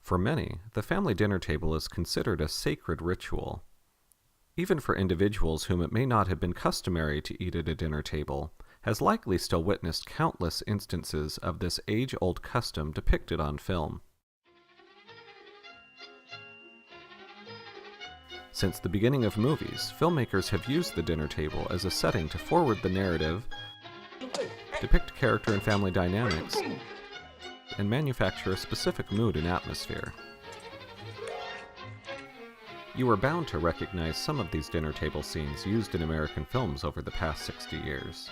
For many, the family dinner table is considered a sacred ritual. Even for individuals whom it may not have been customary to eat at a dinner table, has likely still witnessed countless instances of this age-old custom depicted on film. Since the beginning of movies, filmmakers have used the dinner table as a setting to forward the narrative, depict character and family dynamics, and manufacture a specific mood and atmosphere. You are bound to recognize some of these dinner table scenes used in American films over the past 60 years.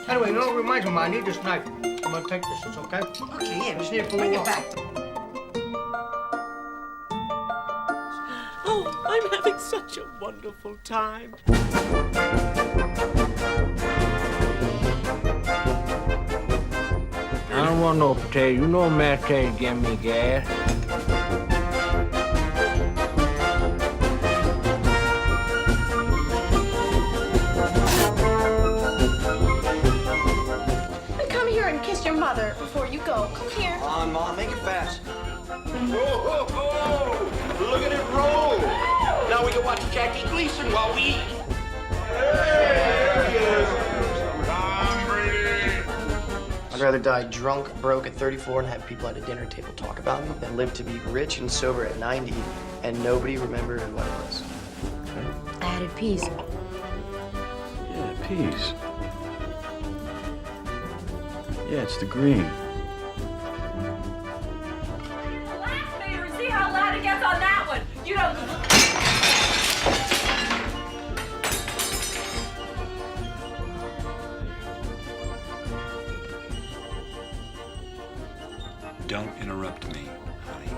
Anyway, you know what reminds me of? I need this knife. I'm gonna take this, it's okay? Okay, yeah, Just need it for bring a it while. back. Oh, I'm having such a wonderful time. I don't want no potato. You know mashed potatoes give me gas. Come here and kiss your mother before you go. Come here. Come on, Mom, make it fast. Whoa, whoa, whoa! Look at it roll! Now we can watch Jackie Gleason while we eat. There he is! Tom Brady! I'd rather die drunk, broke at 34 and have people at a dinner table talk about me than live to be rich and sober at 90 and nobody remembered what it was. I added peas. Yeah, peas. Yeah, it's the green. Last meter, see how loud it gets on that one. You don't. Don't interrupt me, honey.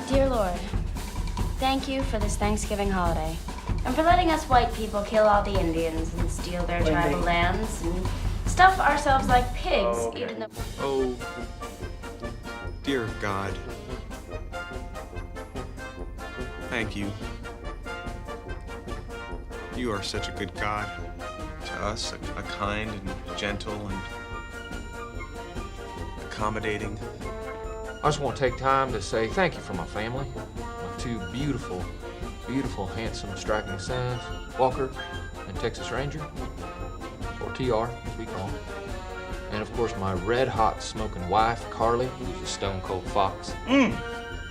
Dear Lord, thank you for this Thanksgiving holiday, and for letting us white people kill all the Indians and steal their tribal lands and stuff ourselves like pigs, even though... Oh, dear God. Thank you. You are such a good God to us, a kind and gentle and accommodating. I just want to take time to say thank you for my family, my two beautiful, handsome, striking sons, Walker and Texas Ranger, or TR, as we call him. And of course, my red-hot smoking wife, Carly, who's a stone-cold fox. Who,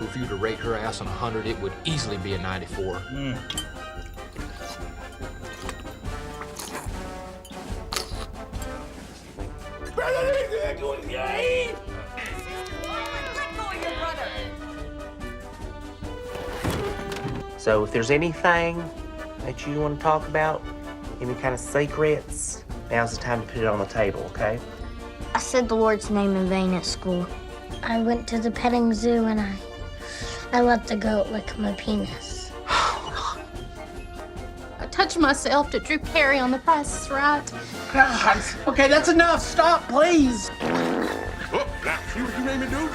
if you were to rate her ass on 100, it would easily be a 94. So if there's anything that you want to talk about, any kind of secrets, now's the time to put it on the table, okay? I said the Lord's name in vain at school. I went to the petting zoo and I let the goat lick my penis. I touched myself to Drew Carey on The Price is Right. God. Okay, that's enough. Stop, please. Oh, now, see what you made me do?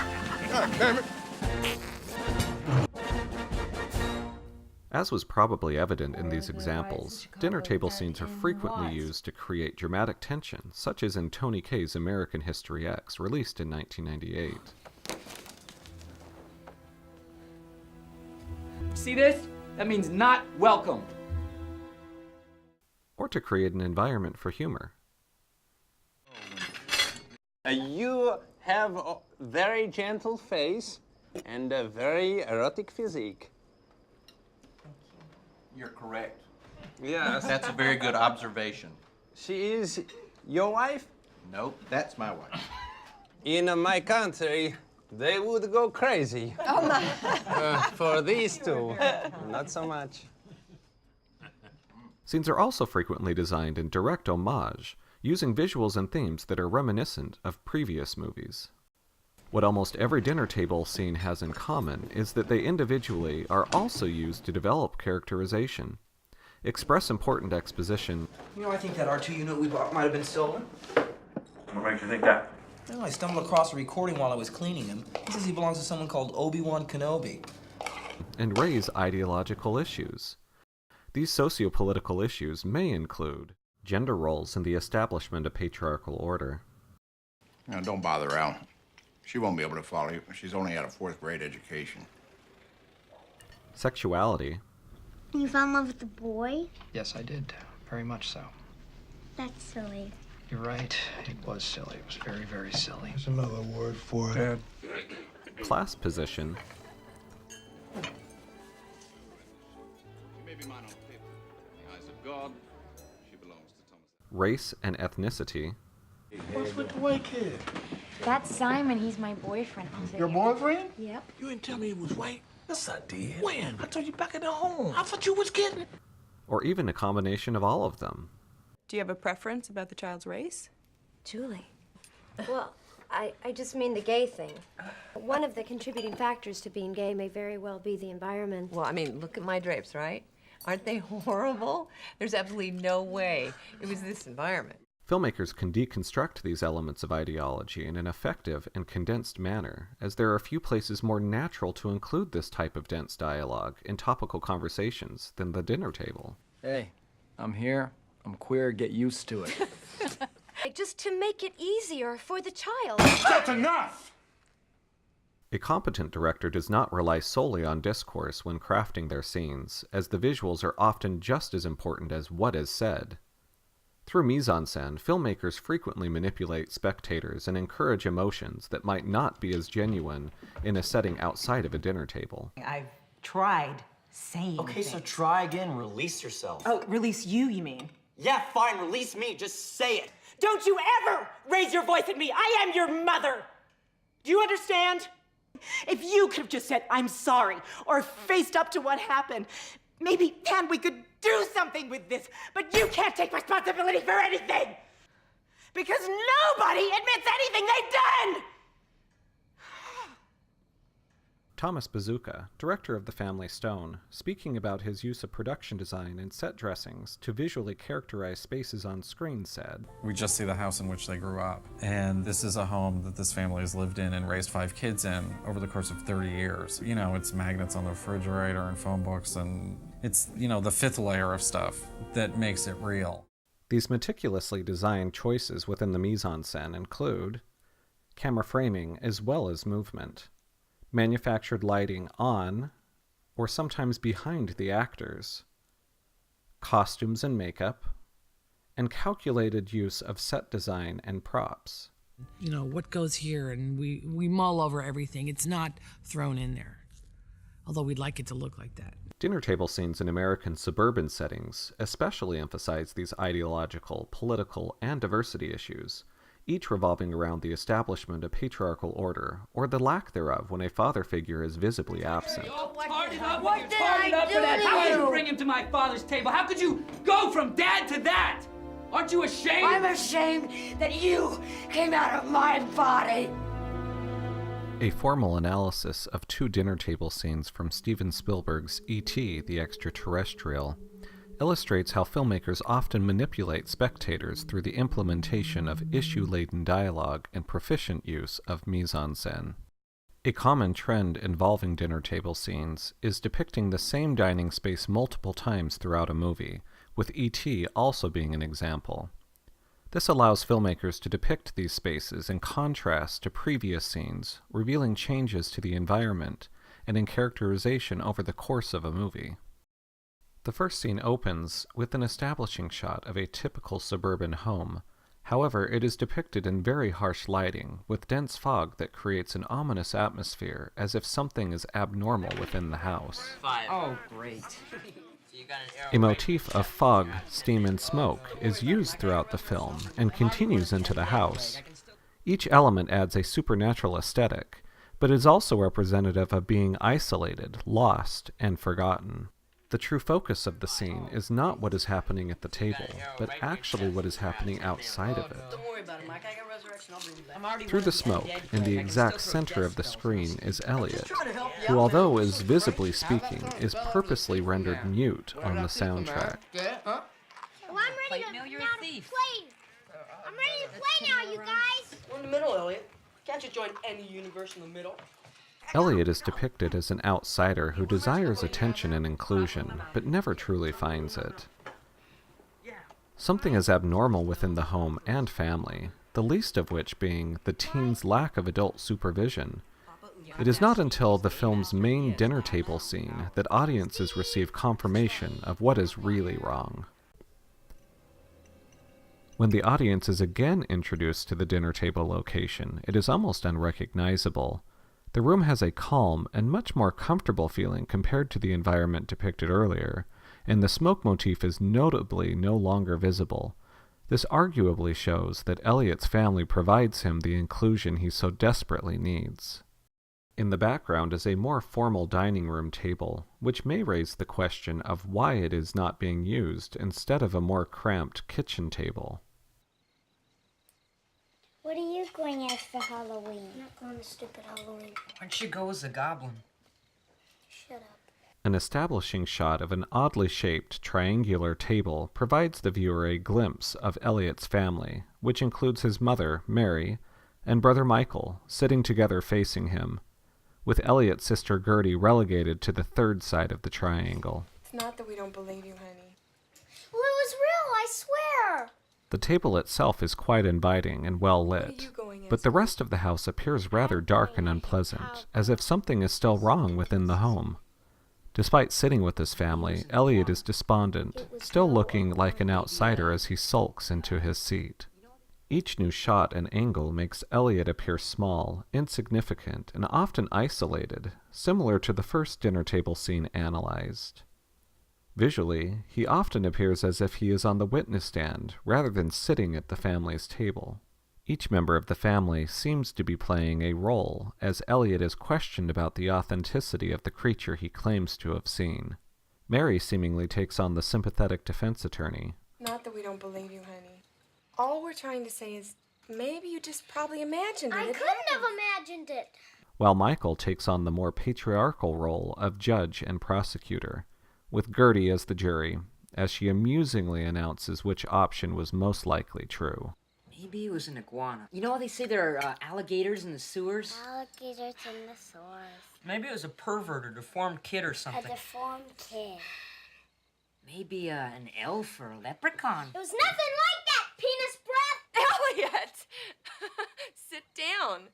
God damn it. As was probably evident in these examples, dinner table scenes are frequently used to create dramatic tension, such as in Tony Kaye's American History X, released in 1998. See this? That means not welcome. Or to create an environment for humor. You have a very gentle face and a very erotic physique. You're correct. Yes. That's a very good observation. She is your wife? Nope, that's my wife. In my country, they would go crazy. Oh my. For these two, not so much. Scenes are also frequently designed in direct homage, using visuals and themes that are reminiscent of previous movies. What almost every dinner table scene has in common is that they individually are also used to develop characterization, express important exposition. You know, I think that R2 unit we bought might have been stolen. What makes you think that? Well, I stumbled across a recording while I was cleaning him. He says he belongs to someone called Obi-Wan Kenobi. And raise ideological issues. These socio-political issues may include gender roles in the establishment of patriarchal order. Now, don't bother Al. She won't be able to follow you. She's only had a 4th grade education. Sexuality. You fell in love with the boy? Yes, I did. Very much so. That's silly. You're right. It was silly. It was very, very silly. There's another word for it. Class position. Race and ethnicity. What's with the white kid? That's Simon. He's my boyfriend. Your boyfriend? Yep. You didn't tell me he was white. Yes, I did. When? I told you back at the home. I thought you was kidding. Or even a combination of all of them. Do you have a preference about the child's race? Julie. Well, I just mean the gay thing. One of the contributing factors to being gay may very well be the environment. Well, I mean, look at my drapes, right? Aren't they horrible? There's absolutely no way it was this environment. Filmmakers can deconstruct these elements of ideology in an effective and condensed manner, as there are few places more natural to include this type of dense dialogue in topical conversations than the dinner table. Hey, I'm here. I'm queer. Get used to it. Just to make it easier for the child. That's enough! A competent director does not rely solely on discourse when crafting their scenes, as the visuals are often just as important as what is said. Through mise-en-scene, filmmakers frequently manipulate spectators and encourage emotions that might not be as genuine in a setting outside of a dinner table. I've tried saying Okay, so try again. Release yourself. Oh, release you mean? Yeah, fine. Release me. Just say it. Don't you ever raise your voice at me. I am your mother. Do you understand? If you could have just said, I'm sorry, or faced up to what happened, maybe then we could do something with this. But you can't take responsibility for anything. Because nobody admits anything they've done. Thomas Bazooka, director of The Family Stone, speaking about his use of production design and set dressings to visually characterize spaces on screen, said, "We just see the house in which they grew up. And this is a home that this family has lived in and raised 5 kids in over the course of 30 years. You know, it's magnets on the refrigerator and phone books, and it's, you know, the 5th layer of stuff that makes it real." These meticulously designed choices within the mise-en-scene include camera framing as well as movement, manufactured lighting on, or sometimes behind the actors, costumes and makeup, and calculated use of set design and props. You know, what goes here, and we mull over everything. It's not thrown in there, although we'd like it to look like that. Dinner table scenes in American suburban settings especially emphasize these ideological, political, and diversity issues, each revolving around the establishment of patriarchal order, or the lack thereof when a father figure is visibly absent. What did I do to How could you? you bring him to my father's table? How could you go from dad to that? Aren't you ashamed? I'm ashamed that you came out of my body. A formal analysis of 2 dinner table scenes from Steven Spielberg's E.T. the Extra-Terrestrial illustrates how filmmakers often manipulate spectators through the implementation of issue-laden dialogue and proficient use of mise-en-scene. A common trend involving dinner table scenes is depicting the same dining space multiple times throughout a movie, with E.T. also being an example. This allows filmmakers to depict these spaces in contrast to previous scenes, revealing changes to the environment and in characterization over the course of a movie. The first scene opens with an establishing shot of a typical suburban home. However, it is depicted in very harsh lighting, with dense fog that creates an ominous atmosphere, as if something is abnormal within the house. Oh, great. A motif of fog, steam, and smoke is used throughout the film and continues into the house. Each element adds a supernatural aesthetic, but is also representative of being isolated, lost, and forgotten. The true focus of the scene is not what is happening at the table, but actually what is happening outside of it. Don't worry about it, Mike. I got resurrection. I'll bring you back. Through the smoke, in the exact center of the screen, is Elliot, who, although is visibly speaking, is purposely rendered mute on the soundtrack. Huh? Well, I'm ready to, now to play. I'm ready to play now, you guys. We're in the middle, Elliot. Can't you join any universe in the middle? Elliot is depicted as an outsider who desires attention and inclusion, but never truly finds it. Something is abnormal within the home and family, the least of which being the teen's lack of adult supervision. It is not until the film's main dinner table scene that audiences receive confirmation of what is really wrong. When the audience is again introduced to the dinner table location, it is almost unrecognizable. The room has a calm and much more comfortable feeling compared to the environment depicted earlier, and the smoke motif is notably no longer visible. This arguably shows that Elliot's family provides him the inclusion he so desperately needs. In the background is a more formal dining room table, which may raise the question of why it is not being used instead of a more cramped kitchen table. What are you going as for Halloween? I'm not going to stupid Halloween. Why don't you go as a goblin? Shut up. An establishing shot of an oddly shaped triangular table provides the viewer a glimpse of Elliot's family, which includes his mother, Mary, and brother Michael, sitting together facing him, with Elliot's sister Gertie relegated to the third side of the triangle. It's not that we don't believe you, honey. Well, it was real, I swear. The table itself is quite inviting and well lit, but the rest of the house appears rather dark and unpleasant, as if something is still wrong within the home. Despite sitting with his family, Elliot is despondent, still looking like an outsider as he sulks into his seat. Each new shot and angle makes Elliot appear small, insignificant, and often isolated, similar to the first dinner table scene analyzed. Visually, he often appears as if he is on the witness stand, rather than sitting at the family's table. Each member of the family seems to be playing a role, as Elliot is questioned about the authenticity of the creature he claims to have seen. Mary seemingly takes on the sympathetic defense attorney. Not that we don't believe you, honey. All we're trying to say is maybe you just probably imagined it. I couldn't have imagined it. While Michael takes on the more patriarchal role of judge and prosecutor, with Gertie as the jury, as she amusingly announces which option was most likely true. Maybe it was an iguana. You know how they say there are alligators in the sewers? Alligators in the sewers. Maybe it was a pervert or deformed kid or A something. deformed kid. Maybe an elf or a leprechaun. It was nothing like that, penis breath! Elliot! Sit down.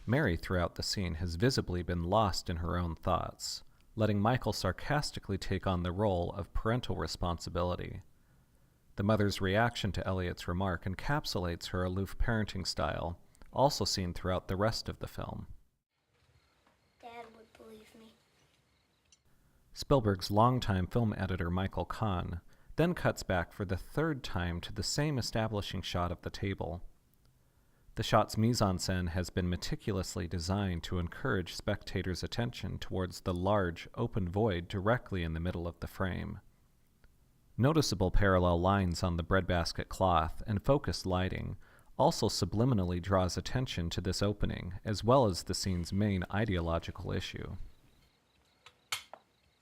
Mary throughout the scene has visibly been lost in her own thoughts, letting Michael sarcastically take on the role of parental responsibility. The mother's reaction to Elliot's remark encapsulates her aloof parenting style, also seen throughout the rest of the film. Dad would believe me. Spielberg's longtime film editor Michael Kahn then cuts back for the third time to the same establishing shot of the table. The shot's mise-en-scene has been meticulously designed to encourage spectators' attention towards the large, open void directly in the middle of the frame. Noticeable parallel lines on the breadbasket cloth and focused lighting also subliminally draws attention to this opening, as well as the scene's main ideological issue.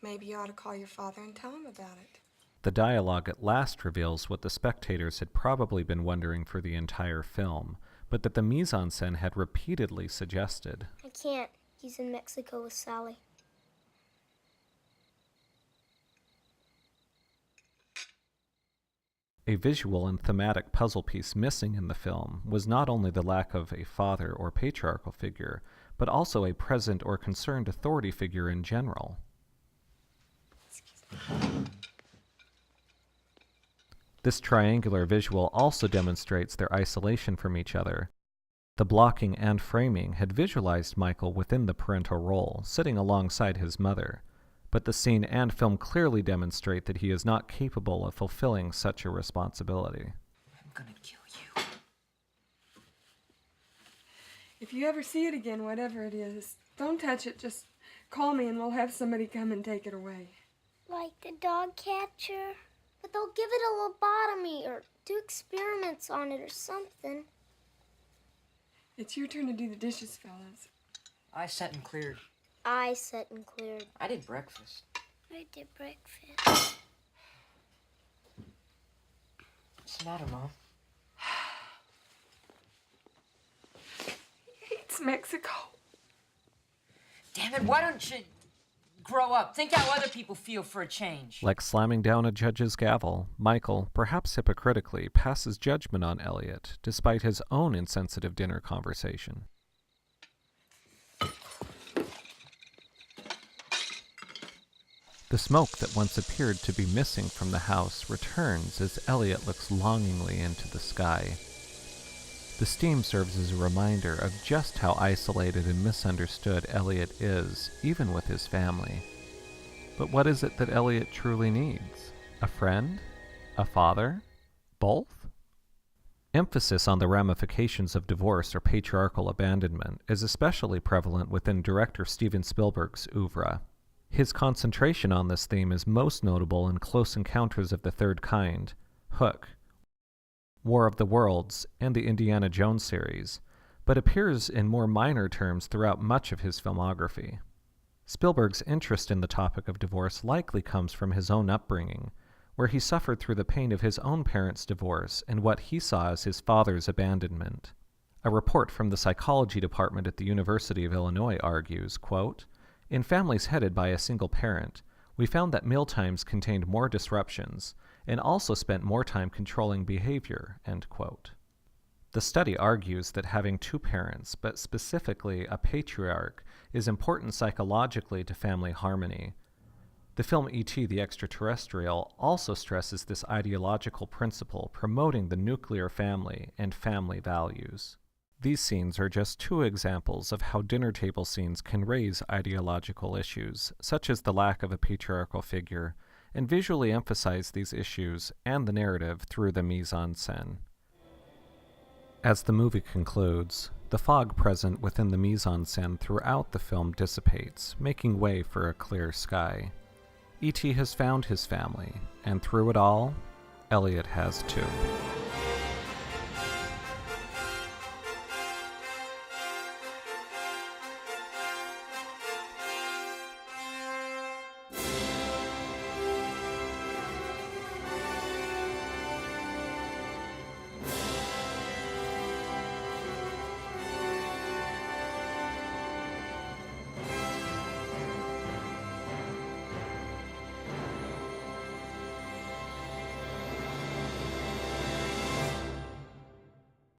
Maybe you ought to call your father and tell him about it. The dialogue at last reveals what the spectators had probably been wondering for the entire film, but that the mise-en-scene had repeatedly suggested. I can't. He's in Mexico with Sally. A visual and thematic puzzle piece missing in the film was not only the lack of a father or patriarchal figure, but also a present or concerned authority figure in general. This triangular visual also demonstrates their isolation from each other. The blocking and framing had visualized Michael within the parental role, sitting alongside his mother, but the scene and film clearly demonstrate that he is not capable of fulfilling such a responsibility. I'm gonna kill you. If you ever see it again, whatever it is, don't touch it. Just call me and we'll have somebody come and take it away. Like the dog catcher? But they'll give it a lobotomy or do experiments on it or something. It's your turn to do the dishes, fellas. I set and cleared. I set and cleared. I did breakfast. I did breakfast. What's the matter, Mom? He hates Mexico. Damn it, why don't you grow up? Think how other people feel for a change. Like slamming down a judge's gavel, Michael, perhaps hypocritically, passes judgment on Elliot, despite his own insensitive dinner conversation. The smoke that once appeared to be missing from the house returns as Elliot looks longingly into the sky. The steam serves as a reminder of just how isolated and misunderstood Elliot is, even with his family. But what is it that Elliot truly needs? A friend? A father? Both? Emphasis on the ramifications of divorce or patriarchal abandonment is especially prevalent within director Steven Spielberg's oeuvre. His concentration on this theme is most notable in Close Encounters of the Third Kind, Hook, War of the Worlds, and the Indiana Jones series, but appears in more minor terms throughout much of his filmography. Spielberg's interest in the topic of divorce likely comes from his own upbringing, where he suffered through the pain of his own parents' divorce and what he saw as his father's abandonment. A report from the psychology department at the University of Illinois argues, quote, "In families headed by a single parent, we found that mealtimes contained more disruptions and also spent more time controlling behavior," end quote. The study argues that having two parents, but specifically a patriarch, is important psychologically to family harmony. The film E.T. the Extra-Terrestrial also stresses this ideological principle, promoting the nuclear family and family values. These scenes are just two examples of how dinner table scenes can raise ideological issues, such as the lack of a patriarchal figure, and visually emphasize these issues and the narrative through the mise-en-scene. As the movie concludes, the fog present within the mise-en-scene throughout the film dissipates, making way for a clear sky. E.T. has found his family, and through it all, Elliot has too.